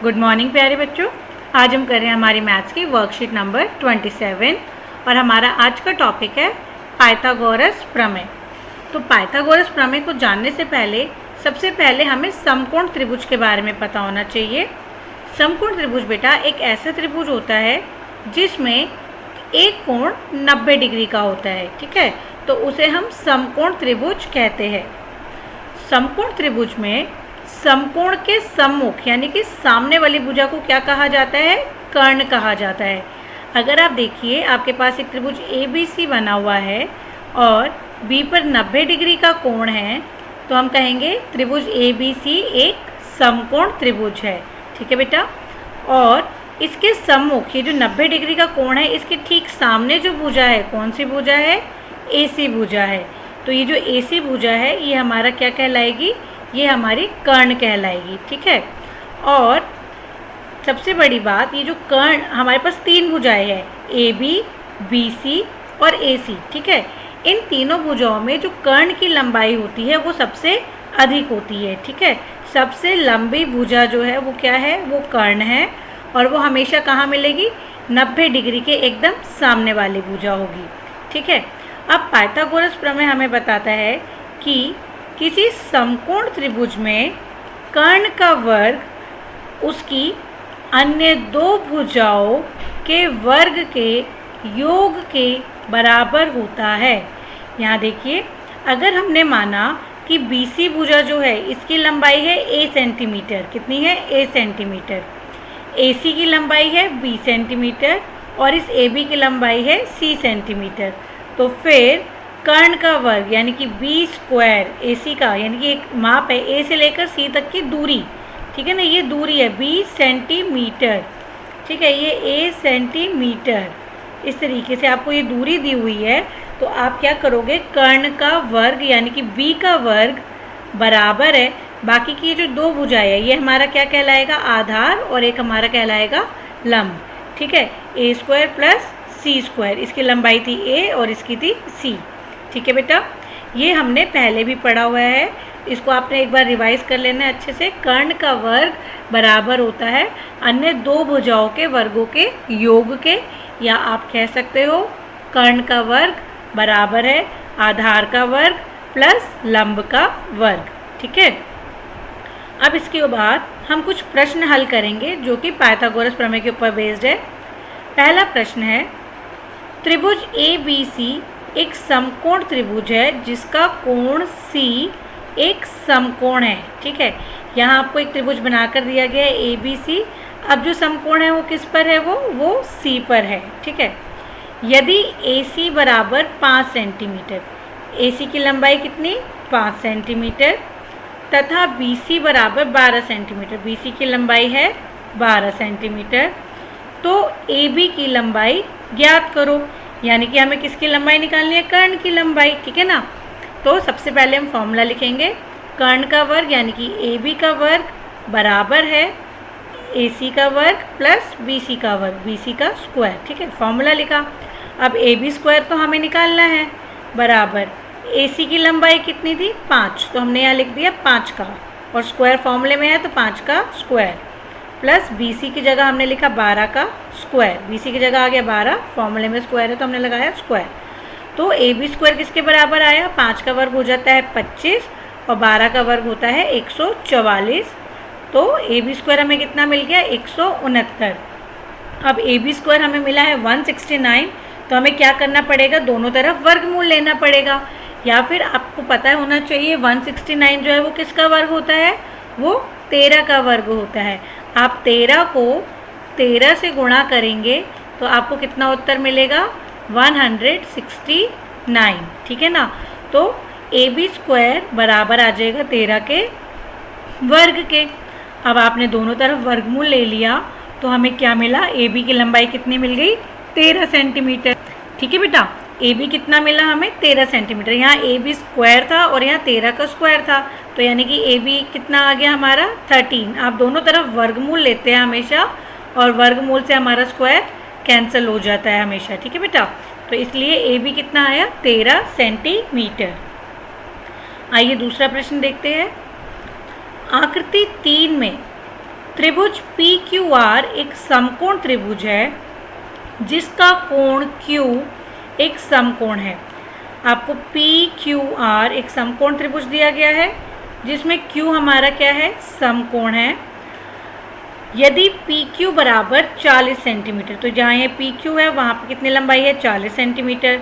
Good morning प्यारे बच्चों। आज हम कर रहे हैं हमारी मैथ्स की वर्कशीट नंबर 27 और हमारा आज का टॉपिक है पाइथागोरस प्रमेय। तो पाइथागोरस प्रमेय को जानने से पहले सबसे पहले हमें समकोण त्रिभुज के बारे में पता होना चाहिए। समकोण त्रिभुज बेटा एक ऐसा त्रिभुज होता है जिसमें एक कोण 90 डिग्री का होता है, ठीक है। तो उसे हम समकोण त्रिभुज कहते हैं। समकोण त्रिभुज में समकोण के सम्मुख यानी कि सामने वाली भुजा को क्या कहा जाता है? कर्ण कहा जाता है। अगर आप देखिए आपके पास एक त्रिभुज ABC बना हुआ है और B पर 90 डिग्री का कोण है तो हम कहेंगे त्रिभुज ABC एक समकोण त्रिभुज है, ठीक है बेटा। और इसके सम्मुख ये जो 90 डिग्री का कोण है इसके ठीक सामने जो भुजा है कौन सी भुजा है? AC भुजा है। तो ये जो AC भुजा है ये हमारा क्या कहलाएगी? ये हमारी कर्ण कहलाएगी, ठीक है। और सबसे बड़ी बात ये जो कर्ण हमारे पास तीन भुजाएं हैं AB, BC और AC, ठीक है। इन तीनों भुजाओं में जो कर्ण की लंबाई होती है वो सबसे अधिक होती है, ठीक है। सबसे लंबी भुजा जो है वो क्या है? वो कर्ण है और वो हमेशा कहाँ मिलेगी? 90 डिग्री के एकदम सामने वाली भुजा होगी, ठीक है। अब पाइथागोरस प्रमेय हमें बताता है कि किसी समकोण त्रिभुज में कर्ण का वर्ग उसकी अन्य दो भुजाओं के वर्ग के योग के बराबर होता है। यहाँ देखिए अगर हमने माना कि BC भुजा जो है इसकी लंबाई है A सेंटीमीटर, कितनी है? A centimetre. AC की लंबाई है B सेंटीमीटर और इस AB की लंबाई है C सेंटीमीटर। तो फिर कर्ण का वर्ग यानी कि B स्क्वायर AC का यानी कि एक माप है A से लेकर C तक की दूरी, ठीक है ना। ये दूरी है B सेंटीमीटर, ठीक है। ये A सेंटीमीटर, इस तरीके से आपको ये दूरी दी हुई है। तो आप क्या करोगे? कर्ण का वर्ग यानी कि B का वर्ग बराबर है बाकी की जो दो भुजाएं है ये हमारा क्या कहलाएगा? आधार और एक हमारा कहलाएगा लंब, ठीक है। A square plus C square, इसकी लंबाई थी A और इसकी थी C, ठीक है बेटा। ये हमने पहले भी पढ़ा हुआ है, इसको आपने एक बार रिवाइज कर लेना है अच्छे से। कर्ण का वर्ग बराबर होता है अन्य दो भुजाओं के वर्गों के योग के, या आप कह सकते हो कर्ण का वर्ग बराबर है आधार का वर्ग प्लस लंब का वर्ग, ठीक है। अब इसके बाद हम कुछ प्रश्न हल करेंगे जो कि पाइथागोरस प्रमेय के ऊपर बेस्ड है। पहला प्रश्न है, त्रिभुज ABC एक समकोण त्रिभुज है जिसका कोण C एक समकोण है, ठीक है। यहाँ आपको एक त्रिभुज बनाकर दिया गया है ABC। अब जो समकोण है वो किस पर है? वो C पर है, ठीक है। यदि AC बराबर 5 सेंटीमीटर, AC की लंबाई कितनी? 5 सेंटीमीटर, तथा BC बराबर 12 सेंटीमीटर, BC की लंबाई है 12 सेंटीमीटर, तो AB की लंबाई ज्ञात करो। यानी कि हमें किसकी लंबाई निकालनी है? कर्ण की लंबाई, ठीक है ना। तो सबसे पहले हम फॉर्मूला लिखेंगे। कर्ण का वर्ग यानी कि AB का वर्ग बराबर है AC का वर्ग प्लस BC का वर्ग, BC का स्क्वायर, ठीक है। फॉर्मूला लिखा। अब AB स्क्वायर तो हमें निकालना है बराबर AC की लंबाई कितनी थी? 5, तो हमने यहाँ लिख दिया 5 का, और स्क्वायर फॉर्मूले में है तो 5 का स्क्वायर, प्लस BC की जगह हमने लिखा 12 का स्क्वायर। BC की जगह आ गया 12, फॉर्मूले में स्क्वायर है तो हमने लगाया स्क्वायर। तो AB स्क्वायर किसके बराबर आया? 5 का वर्ग हो जाता है 25 और 12 का वर्ग होता है 144। तो AB स्क्वायर हमें कितना मिल गया? 169। अब AB स्क्वायर हमें मिला है 169, तो हमें क्या करना पड़ेगा? दोनों तरफ वर्गमूल लेना पड़ेगा। या फिर आपको पता होना चाहिए 169 जो है वो किसका वर्ग होता है? वो 13 का वर्ग होता है। आप 13 को 13 से गुणा करेंगे तो आपको कितना उत्तर मिलेगा? 169, ठीक है ना। तो AB स्क्वायर बराबर आ जाएगा 13 के वर्ग के। अब आपने दोनों तरफ वर्गमूल ले लिया तो हमें क्या मिला? AB की लंबाई कितनी मिल गई? 13 सेंटीमीटर, ठीक है बेटा। AB कितना मिला हमें? 13 सेंटीमीटर। यहाँ AB स्क्वायर था और यहाँ 13 का स्क्वायर था, तो यानी कि AB कितना आ गया हमारा? 13। आप दोनों तरफ वर्गमूल लेते हैं हमेशा, और वर्गमूल से हमारा स्क्वायर कैंसिल हो जाता है हमेशा, ठीक है बेटा। तो इसलिए AB कितना आया? 13 सेंटीमीटर। आइए दूसरा प्रश्न देखते हैं। आकृति 3 में त्रिभुज पी क्यू आर एक समकोण त्रिभुज है जिसका कोण Q एक समकोण है। आपको पी क्यू आर एक समकोण त्रिभुज दिया गया है जिसमें Q हमारा क्या है, समकोण है। यदि पी क्यू बराबर 40 सेंटीमीटर, तो जहाँ ये पी क्यू है वहाँ पर कितनी लंबाई है, 40 सेंटीमीटर।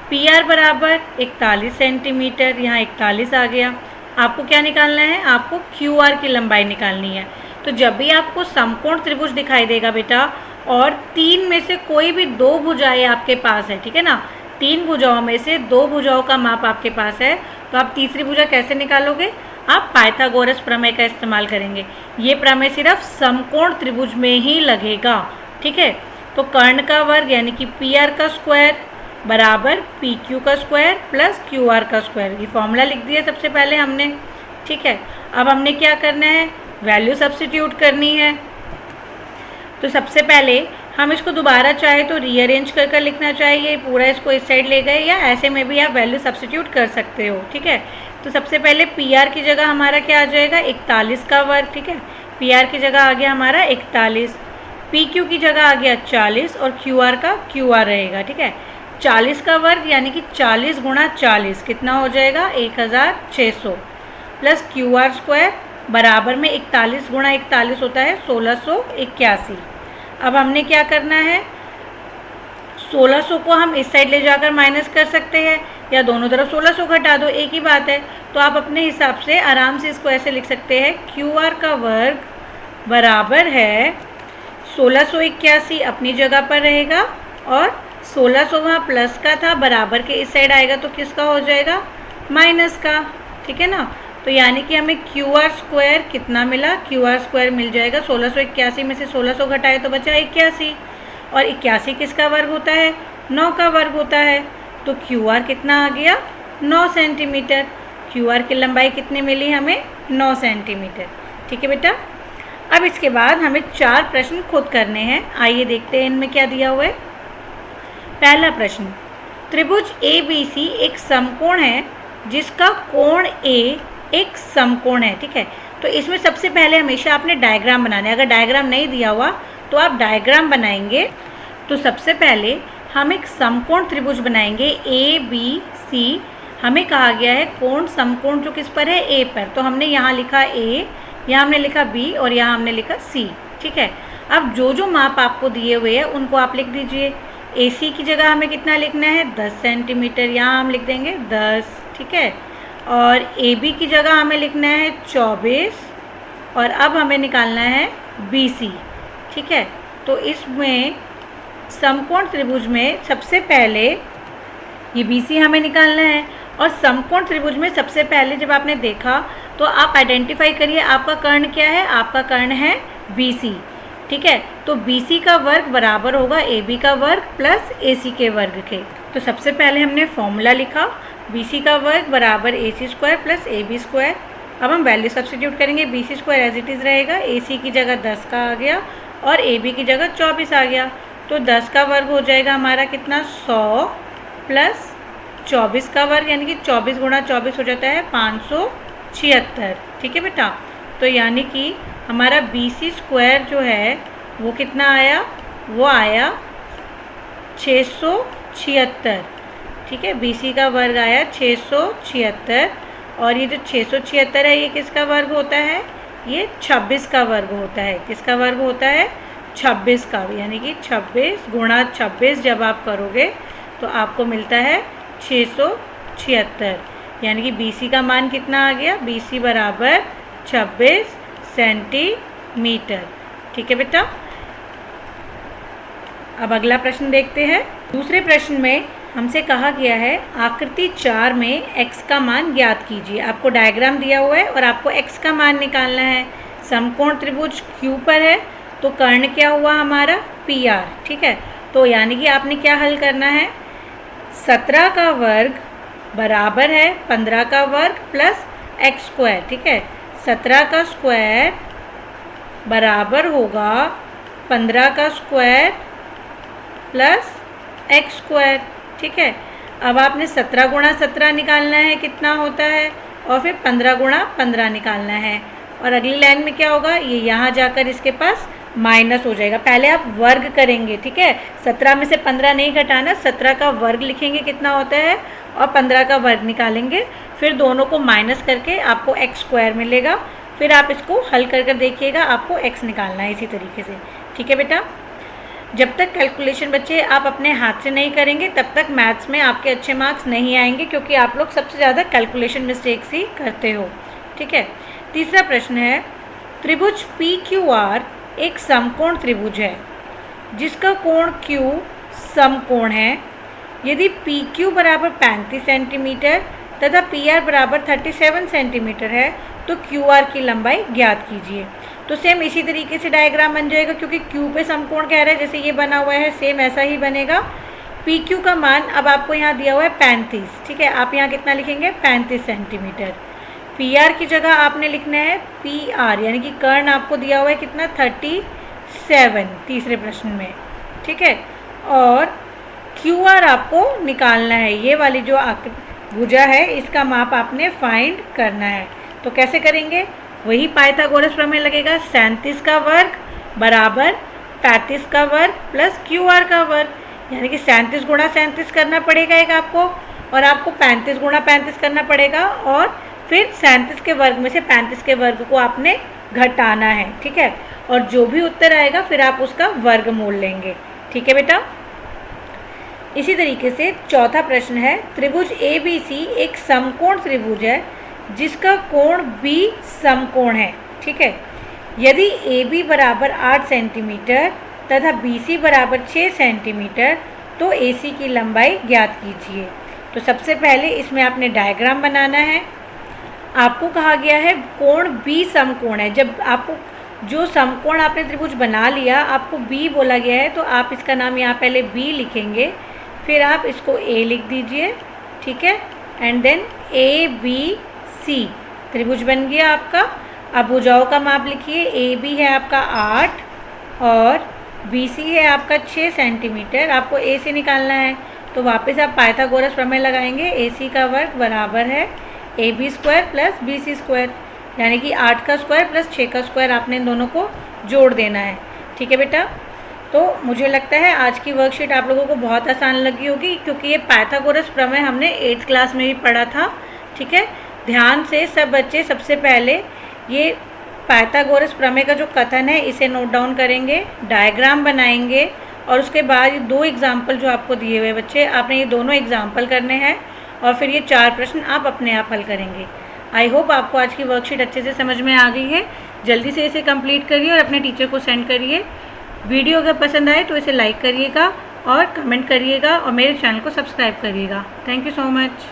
पी आर बराबर 41 सेंटीमीटर, यहाँ 41 आ गया। आपको क्या निकालना है, आपको क्यू आर की लंबाई निकालनी है। तो जब भी आपको समकोण त्रिभुज दिखाई देगा बेटा और तीन में से कोई भी दो भुजाएं आपके पास है, ठीक है ना, तीन भुजाओं में से दो भुजाओं का माप आपके पास है, तो आप तीसरी भुजा कैसे निकालोगे, आप पाइथागोरस प्रमेय का इस्तेमाल करेंगे। ये प्रमेय सिर्फ समकोण त्रिभुज में ही लगेगा, ठीक है। तो कर्ण का वर्ग यानी कि पी आर का स्क्वायर बराबर पी क्यू का स्क्वायर प्लस क्यू आर का स्क्वायर, ये फॉर्मूला लिख दिया सबसे पहले हमने, ठीक है। अब हमने क्या करना है, वैल्यू सब्स्टिट्यूट करनी है। तो सबसे पहले हम इसको दोबारा चाहे तो रीअरेंज कर कर लिखना चाहिए, पूरा इसको इस साइड ले गए, या ऐसे में भी आप वैल्यू सब्स्टिट्यूट कर सकते हो, ठीक है। तो सबसे पहले पी आर की जगह हमारा क्या आ जाएगा, 41 का वर्ग, ठीक है। पी आर की जगह आ गया हमारा 41, पी क्यू की जगह आ गया 40 और क्यू आर का क्यू आर रहेगा, ठीक है। 40 का वर्ग यानी कि 40 गुणा 40 कितना हो जाएगा, 1600 प्लस क्यू आर स्क्वायर बराबर में 41 गुणा 41 होता है 1681। अब हमने क्या करना है, 1600 को हम इस साइड ले जाकर माइनस कर सकते हैं या दोनों तरफ 1600 घटा दो, एक ही बात है। तो आप अपने हिसाब से आराम से इसको ऐसे लिख सकते हैं, क्यू आर का वर्ग बराबर है 1681 अपनी जगह पर रहेगा और 1600 वहाँ प्लस का था, बराबर के इस साइड आएगा तो किसका हो जाएगा, माइनस का, ठीक है ना। तो यानी कि हमें क्यू आर स्क्वायर कितना मिला, क्यू आर स्क्वायर मिल जाएगा 1681 में से 1600 घटाए तो बचा 81, और 81 किसका वर्ग होता है, 9 का वर्ग होता है। तो क्यू आर कितना आ गया, 9 सेंटीमीटर। क्यू आर की लंबाई कितनी मिली हमें, 9 सेंटीमीटर, ठीक है बेटा। अब इसके बाद हमें 4 प्रश्न खुद करने हैं, आइए देखते हैं इनमें क्या दिया हुआ है। पहला प्रश्न, त्रिभुज ए बी सी एक समकोण है जिसका कोण ए एक समकोण है, ठीक है। तो इसमें सबसे पहले हमेशा आपने डायग्राम बनाना है, अगर डायग्राम नहीं दिया हुआ तो आप डायग्राम बनाएंगे। तो सबसे पहले हम एक समकोण त्रिभुज बनाएंगे ए बी सी। हमें कहा गया है कोण समकोण जो किस पर है, ए पर, तो हमने यहाँ लिखा ए, यहाँ हमने लिखा बी और यहाँ हमने लिखा सी, ठीक है। अब जो जो माप आपको दिए हुए हैं उनको आप लिख दीजिए। ए सी की जगह हमें कितना लिखना है, 10 सेंटीमीटर, यहाँ हम लिख देंगे 10, ठीक है। और ए बी की जगह हमें लिखना है 24 और अब हमें निकालना है बी सी, ठीक है। तो इसमें समकोण त्रिभुज में सबसे पहले ये बी सी हमें निकालना है, और समकोण त्रिभुज में सबसे पहले जब आपने देखा तो आप आइडेंटिफाई करिए आपका कर्ण क्या है, आपका कर्ण है बी सी, ठीक है। तो बी सी का वर्ग बराबर होगा ए बी का वर्ग प्लस ए सी के वर्ग के। तो सबसे पहले हमने फॉर्मूला लिखा, बी सी का वर्ग बराबर A C square plus A B square. अब हम वैल्यू सब्स्टिट्यूट करेंगे, B C square as it is रहेगा, ए सी की जगह 10 का आ गया और ए बी की जगह 24 आ गया। तो 10 का वर्ग हो जाएगा हमारा कितना, 100 प्लस 24 का वर्ग यानी कि 24 गुणा 24 हो जाता है 576, ठीक है बेटा। तो यानी कि हमारा बी सी स्क्वायर जो है वो कितना आया, वो आया 676, ठीक है। बी सी का वर्ग आया 676 और ये जो 676 है ये किसका वर्ग होता है, ये 26 का वर्ग होता है। किसका वर्ग होता है, 26 का, यानी कि 26 गुणा 26 जब आप करोगे तो आपको मिलता है 676, यानी कि बी सी का मान कितना आ गया, बी सी बराबर 26 सेंटीमीटर, ठीक है बेटा। अब अगला प्रश्न देखते हैं। दूसरे प्रश्न में हमसे कहा गया है आकृति 4 में x का मान ज्ञात कीजिए। आपको डायग्राम दिया हुआ है और आपको x का मान निकालना है। समकोण त्रिभुज Q पर है तो कर्ण क्या हुआ हमारा, PR, ठीक है। तो यानी कि आपने क्या हल करना है, 17 का वर्ग बराबर है 15 का वर्ग प्लस x स्क्वायर, ठीक है। 17 का स्क्वायर बराबर होगा 15 का स्क्वायर प्लस x स्क्वायर, ठीक है। अब आपने 17 गुणा 17 निकालना है, कितना होता है, और फिर 15 गुणा 15 निकालना है। और अगली लाइन में क्या होगा, ये यहाँ जाकर इसके पास माइनस हो जाएगा। पहले आप वर्ग करेंगे, ठीक है, 17 में से 15 नहीं घटाना, 17 का वर्ग लिखेंगे कितना होता है और 15 का वर्ग निकालेंगे, फिर दोनों को माइनस करके आपको एक्स स्क्वायर मिलेगा। फिर आप इसको हल कर देखिएगा, आपको एक्स निकालना है इसी तरीके से, ठीक है बेटा। जब तक कैलकुलेशन बच्चे आप अपने हाथ से नहीं करेंगे तब तक मैथ्स में आपके अच्छे मार्क्स नहीं आएंगे, क्योंकि आप लोग सबसे ज़्यादा कैलकुलेशन मिस्टेक्स ही करते हो, ठीक है। तीसरा प्रश्न है, त्रिभुज पी क्यू आर एक समकोण त्रिभुज है जिसका कोण Q समकोण है। यदि पी क्यू बराबर 35 सेंटीमीटर तथा पी आर बराबर 37 सेंटीमीटर है तो क्यू आर की लंबाई ज्ञात कीजिए। तो सेम इसी तरीके से डायग्राम बन जाएगा, क्योंकि क्यू पे समकोण कह रहा है, जैसे ये बना हुआ है सेम ऐसा ही बनेगा। पी क्यू का मान अब आपको यहाँ दिया हुआ है 35, ठीक है, आप यहाँ कितना लिखेंगे 35 सेंटीमीटर। पी आर की जगह आपने लिखना है पी आर, यानी कि कर्ण आपको दिया हुआ है कितना 37 तीसरे प्रश्न में, ठीक है। और क्यू आर आपको निकालना है, ये वाली जो भुजा है इसका माप आपने फाइंड करना है। तो कैसे करेंगे, वही पाइथागोरस प्रमेय लगेगा, 37 का वर्ग बराबर 35 का वर्ग प्लस क्यू आर का वर्ग, यानी कि 37 गुणा 37 करना पड़ेगा एक आपको, और आपको 35 गुणा 35 करना पड़ेगा, और फिर 37 के वर्ग में से 35 के वर्ग को आपने घटाना है, ठीक है। और जो भी उत्तर आएगा फिर आप उसका वर्गमूल लेंगे, ठीक है बेटा। इसी तरीके से चौथा प्रश्न है, त्रिभुज ए बी सी एक समकोण त्रिभुज है जिसका कोण बी समकोण है, ठीक है। यदि ए बी बराबर 8 सेंटीमीटर तथा बी सी बराबर 6 सेंटीमीटर तो ए सी की लंबाई ज्ञात कीजिए। तो सबसे पहले इसमें आपने डायग्राम बनाना है। आपको कहा गया है कोण बी समकोण है, जब आपको जो समकोण आपने त्रिभुज बना लिया आपको बी बोला गया है, तो आप इसका नाम यहाँ पहले बी लिखेंगे, फिर आप इसको ए लिख दीजिए, ठीक है, and then A B C त्रिभुज बन गया आपका। अब भुजाओं का माप लिखिए, ए बी है आपका 8 और बी सी है आपका 6 सेंटीमीटर, आपको ए से निकालना है। तो वापस आप पाइथागोरस प्रमेय लगाएंगे, ए सी का वर्ग बराबर है A B square plus B C square, यानी कि 8 का स्क्वायर प्लस 6 का स्क्वायर आपने इन दोनों को जोड़ देना है, ठीक है बेटा। तो मुझे लगता है आज की वर्कशीट आप लोगों को बहुत आसान लगी होगी, क्योंकि ये पाइथागोरस प्रमेय हमने 8th क्लास में भी पढ़ा था, ठीक है। ध्यान से सब बच्चे सबसे पहले ये पाइथागोरस प्रमेय का जो कथन है इसे नोट डाउन करेंगे, डायग्राम बनाएंगे, और उसके बाद ये 2 एग्जाम्पल जो आपको दिए हुए बच्चे, आपने ये दोनों एग्जाम्पल करने हैं, और फिर ये 4 प्रश्न आप अपने आप हल करेंगे। आई होप आपको आज की वर्कशीट अच्छे से समझ में आ गई है। जल्दी से इसे कंप्लीट करिए और अपने टीचर को सेंड करिए। वीडियो अगर पसंद आए तो इसे लाइक करिएगा और कमेंट करिएगा, और मेरे चैनल को सब्सक्राइब करिएगा। Thank you so much.